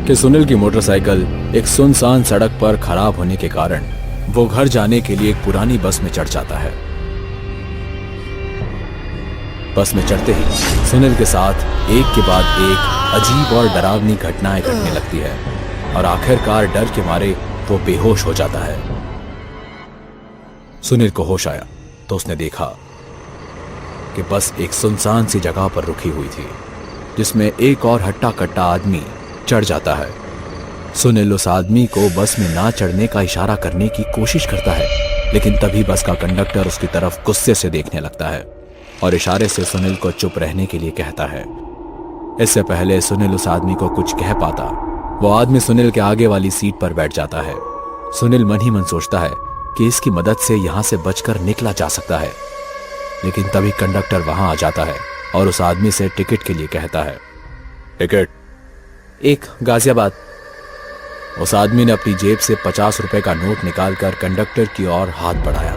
कि सुनील की मोटरसाइकिल एक सुनसान सड़क पर खराब होने के कारण वो घर जाने के लिए एक पुरानी बस में चढ़ जाता है। बस में चढ़ते ही सुनील के साथ एक के बाद एक अजीब और डरावनी घटनाएं घटने लगती है और आखिरकार डर के मारे वो बेहोश हो जाता है। सुनील को होश आया तो उसने देखा कि बस एक सुनसान सी जगह पर रुकी हुई थी जिसमें एक और हट्टा कट्टा आदमी चढ़ जाता है। सुनील उस आदमी को बस में ना चढ़ने का इशारा करने की कोशिश करता है, लेकिन तभी बस का कंडक्टर उसकी तरफ गुस्से से देखने लगता है और इशारे से सुनील को चुप रहने के लिए कहता है। इससे पहले सुनील उस आदमी को कुछ कह पाता, वो आदमी सुनील के आगे वाली सीट पर बैठ जाता है। सुनील मन ही मन सोचता है कि इसकी मदद से यहां से बचकर निकला जा सकता है, लेकिन तभी कंडक्टर वहां आ जाता है और उस आदमी से टिकट के लिए कहता है। टिकट? एक गाजियाबाद। उस आदमी ने अपनी जेब से 50 रुपए का नोट निकालकर कंडक्टर की ओर हाथ बढ़ाया।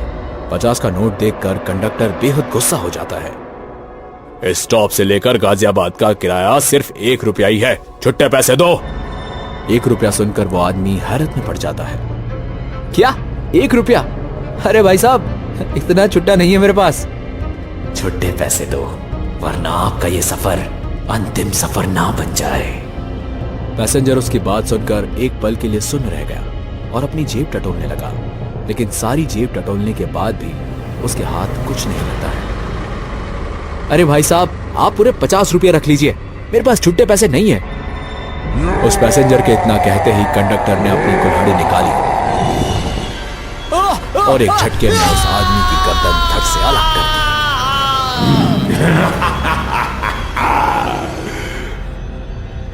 50 का नोट देखकर कंडक्टर बेहद गुस्सा हो जाता है। इस स्टॉप से लेकर गाजियाबाद का किराया सिर्फ 1 रुपया ही है, छुट्टे पैसे दो। 1 रुपया सुनकर वो आदमी हैरत में पड़ जाता है। क्या 1 रुपया? अरे भाई साहब, इतना छुट्टा नहीं है मेरे पास। छुट्टे पैसे दो वरना आपका ये सफर अंतिम सफर ना बन जाए। पैसेंजर उसकी बात सुनकर एक पल के लिए सुन्न रह गया और अपनी जेब टटोलने लगा, लेकिन सारी जेब टटोलने के बाद भी उसके हाथ कुछ नहीं लगता है। अरे भाई साहब, आप पूरे 50 रुपये रख लीजिए, मेरे पास छुट्टे पैसे नहीं है। उस पैसेंजर के इतना कहते ही कंडक्टर ने अपनी कुल्हाड़ी निकाली और एक झटके में उस आदमी की गर्दन धड़ से अलग कर दी।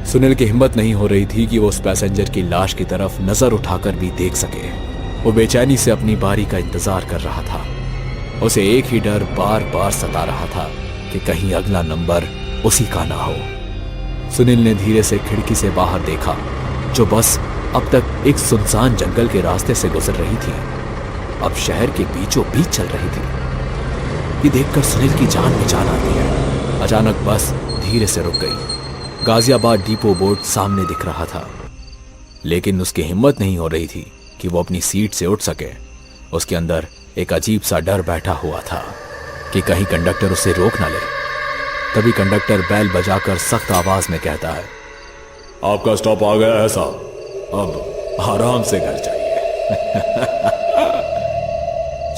सुनील की हिम्मत नहीं हो रही थी कि वो उस पैसेंजर की लाश की तरफ नजर उठाकर भी देख सके। वो बेचैनी से अपनी बारी का इंतजार कर रहा था। उसे एक ही डर बार बार सता रहा था कि कहीं अगला नंबर उसी का ना हो। सुनील ने धीरे से खिड़की से बाहर देखा, जो बस अब तक एक सुनसान जंगल के रास्ते से गुजर रही थी, अब शहर के बीचों बीच चल रही थी। ये देखकर सुनील की जान में जान आती है। अचानक बस धीरे से रुक गई। गाजियाबाद डिपो बोर्ड सामने दिख रहा था, लेकिन उसकी हिम्मत नहीं हो रही थी कि वो अपनी सीट से उठ सके। उसके अंदर एक अजीब सा डर बैठा हुआ था कि कहीं कंडक्टर उसे रोक ना ले। तभी कंडक्टर बैल बजाकर सख्त आवाज में कहता है, आपका स्टॉप आ गया है साहब, अब आराम से घर जाइए।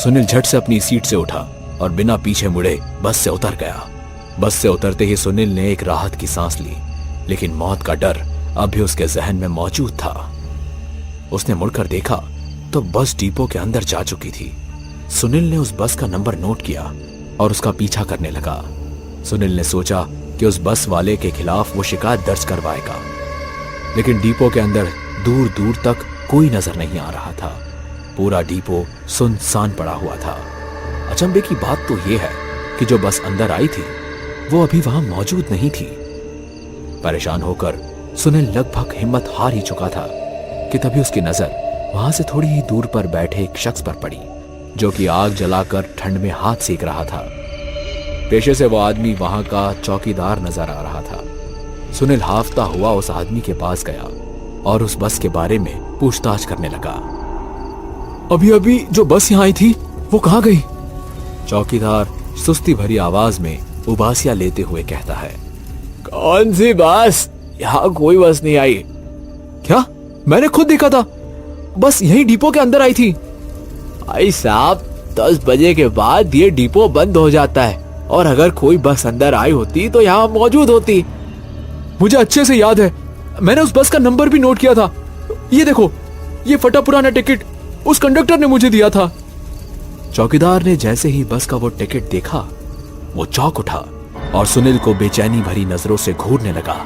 सुनील झट से अपनी सीट से उठा और बिना पीछे मुड़े बस से उतर गया। बस से उतरते ही सुनील ने एक राहत की सांस ली, लेकिन मौत का डर अब भी उसके जहन में मौजूद था। उसने मुड़कर देखा तो बस डिपो के अंदर जा चुकी थी। सुनील ने उस बस का नंबर नोट किया और उसका पीछा करने लगा। सुनील ने सोचा कि उस बस वाले के खिलाफ वो शिकायत दर्ज करवाएगा, लेकिन डिपो के अंदर दूर दूर तक कोई नजर नहीं आ रहा था। पूरा डिपो सुनसान पड़ा हुआ था। अचंभे की बात तो यह है कि जो बस अंदर आई थी वो अभी वहां मौजूद नहीं थी। परेशान होकर सुनील लगभग हिम्मत हार ही चुका था कि तभी उसकी नजर वहां से थोड़ी ही दूर पर बैठे एक शख्स पर पड़ी, जो कि आग जलाकर ठंड में हाथ सेक रहा था। पेशे से वो आदमी वहां का चौकीदार नजर आ रहा था। सुनील हाफता हुआ उस आदमी के पास गया और उस बस के बारे में पूछताछ करने लगा। अभी अभी जो बस यहाँ आई थी वो कहाँ गई? चौकीदार सुस्ती भरी आवाज में उबासियां लेते हुए कहता है, कौन सी बस? यहाँ कोई बस नहीं आई। क्या? मैंने खुद देखा था, बस यही डिपो के अंदर आई थी। भाई साहब, 10 बजे के बाद ये डिपो बंद हो जाता है, और अगर कोई बस अंदर आई होती तो यहाँ मौजूद होती। मुझे अच्छे से याद है, मैंने उस बस का नंबर भी नोट किया था। ये देखो, ये फटा पुराना टिकट उस कंडक्टर ने मुझे दिया था। चौकीदार ने जैसे ही बस का वो टिकट देखा, वो चौंक उठा और सुनील को बेचैनी भरी नजरों से घूरने लगा।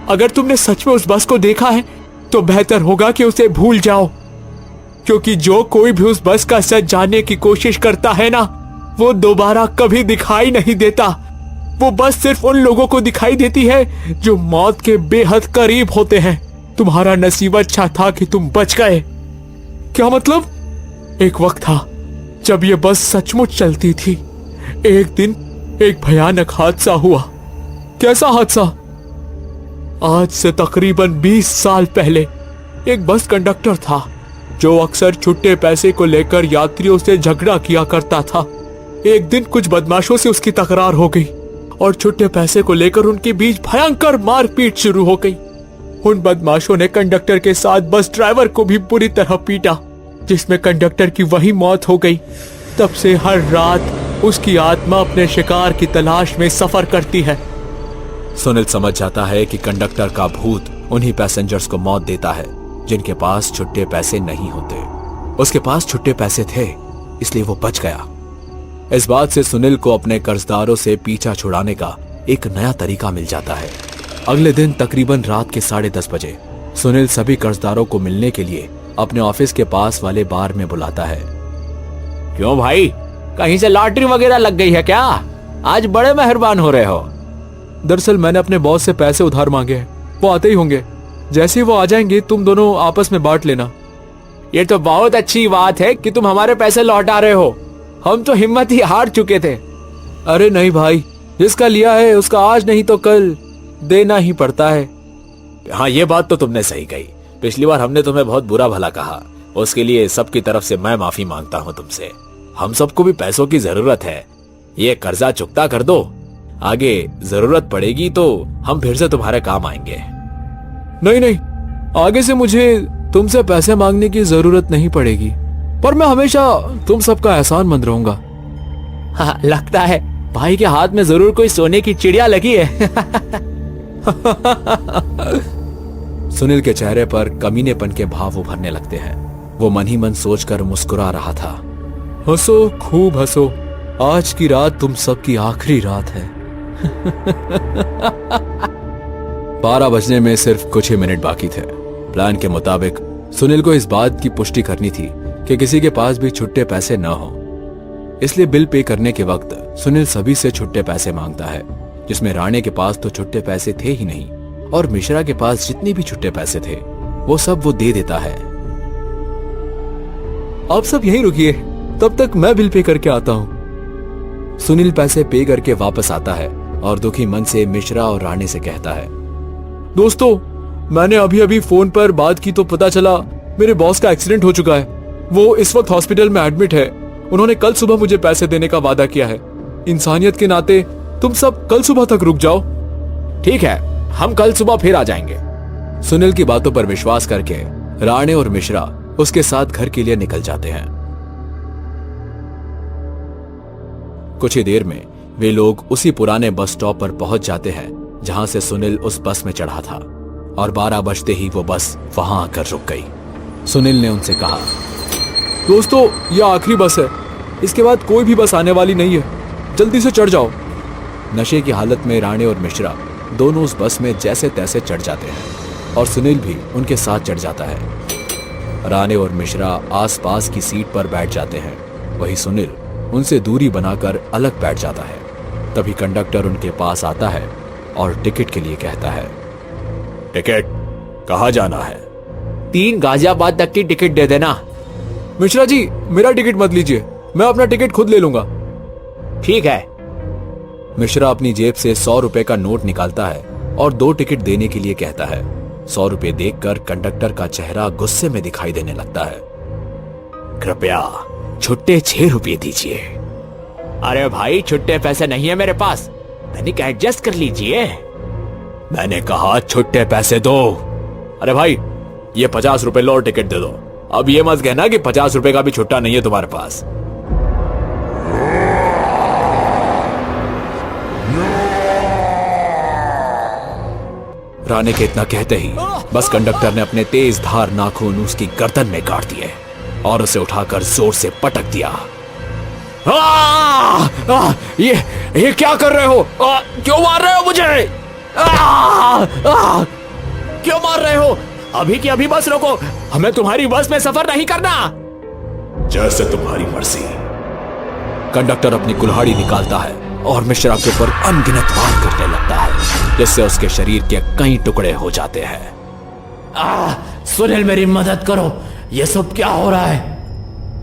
अगर तुमने सच में उस बस को देखा है तो बेहतर होगा कि उसे भूल जाओ, क्योंकि जो कोई भी उस बस का सच जानने की कोशिश करता है ना, वो दोबारा कभी दिखाई नहीं देता। वो बस सिर्फ उन लोगों को दिखाई देती है जो मौत के बेहद करीब होते हैं। तुम्हारा नसीब अच्छा था कि तुम बच गए। क्या मतलब? एक वक्त था जब ये बस सचमुच चलती थी। एक दिन एक भयानक हादसा हुआ। कैसा हादसा? आज से तकरीबन 20 साल पहले एक बस कंडक्टर था जो अक्सर छुट्टे पैसे को लेकर यात्रियों से झगड़ा किया करता था। एक दिन कुछ बदमाशों से उसकी तकरार हो गई और छुट्टे पैसे को लेकर उनके बीच भयंकर मारपीट शुरू हो गई। उन बदमाशों ने कंडक्टर के साथ बस ड्राइवर को भी बुरी तरह पीटा, जिसमें कंडक्टर की वही मौत हो गई। तब से हर रात उसकी आत्मा अपने शिकार की तलाश में सफर करती है। सुनील समझ जाता है कि कंडक्टर का भूत उन्हीं पैसेंजर्स को मौत देता है जिनके पास छुट्टे पैसे नहीं होते। उसके पास छुट्टे पैसे थे, इसलिए वो बच गया। इस बात से सुनील को अपने कर्जदारों से पीछा छुड़ाने का एक नया तरीका मिल जाता है। अगले दिन तकरीबन रात के 10:30 बजे सुनील सभी कर्जदारों को मिलने के लिए अपने ऑफिस के पास वाले बार में बुलाता है। क्यों भाई, कहीं से लॉटरी वगैरह लग गई है क्या? आज बड़े मेहरबान हो रहे हो। दरअसल मैंने अपने बॉस से पैसे उधार मांगे हैं, वो आते ही होंगे। जैसे ही वो आ जाएंगे तुम दोनों आपस में बांट लेना। ये तो बहुत अच्छी बात है कि तुम हमारे पैसे लौटा रहे हो, हम तो हिम्मत ही हार चुके थे। अरे नहीं भाई, जिसका लिया है उसका आज नहीं तो कल देना ही पड़ता है। हाँ, ये बात तो तुमने सही कही। पिछली बार हमने तुम्हें बहुत बुरा भला कहा, उसके लिए सबकी तरफ से मैं माफी मांगता हूँ तुमसे। हम सबको भी पैसों की जरूरत है, ये कर्जा चुकता कर दो, आगे जरूरत पड़ेगी तो हम फिर से तुम्हारे काम आएंगे। नहीं नहीं, आगे से मुझे तुमसे पैसे मांगने की जरूरत नहीं पड़ेगी, पर मैं हमेशा तुम सबका एहसानमंद रहूंगा। हाँ, लगता है भाई के हाथ में जरूर कोई सोने की चिड़िया लगी है। सुनील के चेहरे पर कमीनेपन के भाव उभरने लगते हैं। वो मन ही मन सोचकर मुस्कुरा रहा था। हंसो, खूब हंसो, आज की रात तुम सबकी आखिरी रात है। 12 बजने में सिर्फ कुछ ही मिनट बाकी थे। प्लान के मुताबिक सुनील को इस बात की पुष्टि करनी थी कि किसी के पास भी छुट्टे पैसे न हो। इसलिए बिल पे करने के वक्त सुनील सभी से छुट्टे पैसे मांगता है, जिसमें राणे के पास तो छुट्टे पैसे थे ही नहीं और मिश्रा के पास जितने भी छुट्टे पैसे थे वो सब वो दे देता है। आप सब यहीं रुकिए, तब तक मैं बिल पे करके आता हूं। सुनील पैसे पे करके वापस आता है और दुखी मन से मिश्रा और राणे से कहता है, दोस्तों, मैंने अभी अभी फोन पर बात की तो पता चला मेरे बॉस का एक्सीडेंट हो चुका है। वो इस वक्त हॉस्पिटल में एडमिट है। उन्होंने कल सुबह मुझे पैसे देने का वादा किया है। इंसानियत के नाते तुम सब कल सुबह तक रुक जाओ। ठीक है, हम कल सुबह फिर आ जाएंगे। सुनील की बातों पर विश्वास करके राणे और मिश्रा उसके साथ घर के लिए निकल जाते हैं। कुछ ही देर में वे लोग उसी पुराने बस स्टॉप पर पहुंच जाते हैं जहां से सुनील उस बस में चढ़ा था, और 12 बजते ही वो बस वहां आकर रुक गई। सुनील ने उनसे कहा, दोस्तों, यह आखिरी बस है, इसके बाद कोई भी बस आने वाली नहीं है, जल्दी से चढ़ जाओ। नशे की हालत में राणे और मिश्रा दोनों उस बस में जैसे तैसे चढ़ जाते हैं और सुनील भी उनके साथ चढ़ जाता है। राणे और मिश्रा आसपास की सीट पर बैठ जाते हैं, वही सुनील उनसे दूरी बनाकर अलग बैठ जाता है। तभी कंडक्टर उनके पास आता है और टिकट के लिए कहता है, टिकट कहाँ जाना है? 3 गाजियाबाद तक की टिकट दे देना। मिश्रा जी, मेरा टिकट मत लीजिए, मैं अपना टिकट खुद ले लूंगा। ठीक है। मिश्रा अपनी जेब से 100 रुपए का नोट निकालता है और 2 टिकट देने के लिए कहता है। 100 रुपए देखकर कंडक्टर का चेहरा गुस्से में दिखाई देने लगता है। कृपया छुट्टे 6 रुपए दीजिए। अरे भाई, छुट्टे पैसे नहीं है मेरे पास, तनिक एडजस्ट कर लीजिए। मैंने कहा छुट्टे पैसे दो। अरे भाई, ये 50 रुपए लो और टिकट दे दो। अब ये मत कहना कि 50 रुपए का भी छुट्टा नहीं है तुम्हारे पास। राणे के इतना कहते ही बस कंडक्टर ने अपने तेज धार नाखून उसकी गर्दन में काट दिए और उसे उठाकर जोर से पटक दिया। ये क्या कर रहे हो? क्यों मार रहे हो मुझे? क्यों मार रहे हो? अभी की अभी बस रोको, हमें तुम्हारी बस में सफर नहीं करना। जैसे तुम्हारी मर्जी। कंडक्टर अपनी कुल्हाड़ी निकालता है और मिश्रा के ऊपर अनगिनत वार करने लगता है, जिससे उसके शरीर के कई टुकड़े हो जाते हैं। सुनील, मेरी मदद करो, ये सब क्या हो रहा है?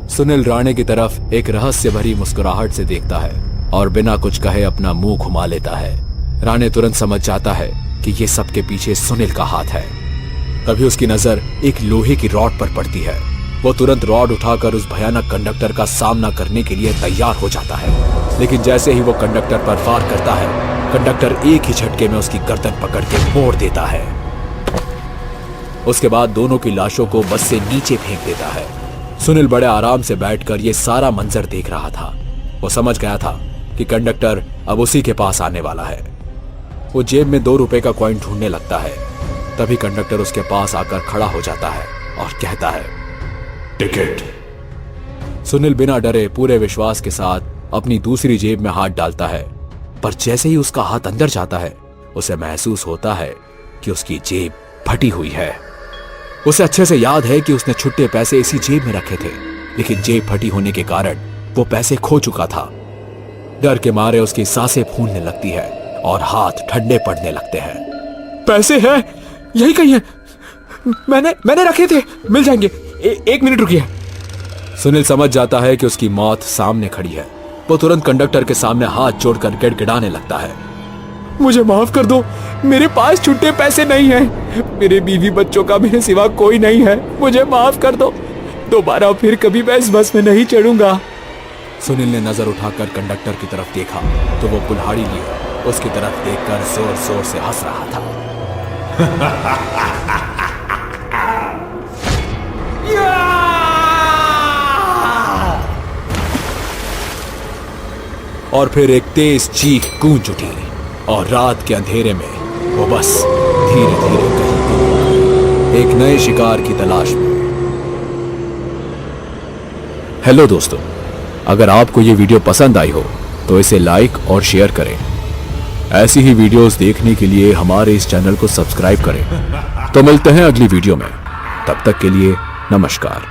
सुनील राणे की तरफ एक रहस्य भरी मुस्कुराहट से देखता है और बिना कुछ कहे अपना मुंह घुमा लेता है। राणे तुरंत समझ जाता है कि ये सबके पीछे सुनील का हाथ है। तभी उसकी नजर एक लोहे की रॉड पर पड़ती है। वो तुरंत रॉड उठाकर उस भयानक कंडक्टर का सामना करने के लिए तैयार हो जाता है। लेकिन जैसे ही वो कंडक्टर पर वार करता है, कंडक्टर एक ही झटके में उसकी गर्दन पकड़ के मोड़ देता है। उसके बाद दोनों की लाशों को बस से नीचे फेंक देता है। सुनील बड़े आराम से बैठकर ये सारा मंजर देख रहा था। वो समझ गया था कि कंडक्टर अब उसी के पास आने वाला है। वो जेब में 2 रुपए का कॉइन ढूंढने लगता है। तभी कंडक्टर उसके पास आकर खड़ा हो जाता है और कहता है, टिकट। सुनील बिना डरे पूरे विश्वास के साथ अपनी दूसरी जेब में हाथ डालता है, पर जैसे ही उसका हाथ अंदर जाता है, उसे महसूस होता है कि उसकी जेब फटी हुई है। उसे अच्छे से याद है कि उसने छुट्टे पैसे इसी जेब में रखे थे, लेकिन जेब फटी होने के कारण वो पैसे खो चुका था। डर के मारे उसकी सांसें फूलने लगती है और हाथ ठंडे पड़ने लगते हैं। पैसे हैं, यही कहीं है, मैंने रखे थे, मिल जाएंगे, 1 मिनट रुकिए। सुनील समझ जाता है कि उसकी मौत सामने खड़ी है। वो तुरंत कंडक्टर के सामने हाथ जोड़कर गिड़गिड़ाने लगता है, मुझे माफ कर दो, मेरे पास छुट्टे पैसे नहीं हैं, मेरे बीवी बच्चों का मेरे सिवा कोई नहीं है, मुझे माफ कर दो, दोबारा फिर कभी मैं इस बस में नहीं चढ़ूंगा। सुनील ने नजर उठाकर कंडक्टर की तरफ देखा तो वो कुल्हाड़ी लिए उसकी तरफ देखकर जोर जोर से हंस रहा था। और फिर एक तेज चीख गूंज उठी और रात के अंधेरे में वो बस धीरे धीरे कहीं एक नए शिकार की तलाश में। हेलो दोस्तों, अगर आपको ये वीडियो पसंद आई हो तो इसे लाइक और शेयर करें। ऐसी ही वीडियोस देखने के लिए हमारे इस चैनल को सब्सक्राइब करें। तो मिलते हैं अगली वीडियो में, तब तक के लिए नमस्कार।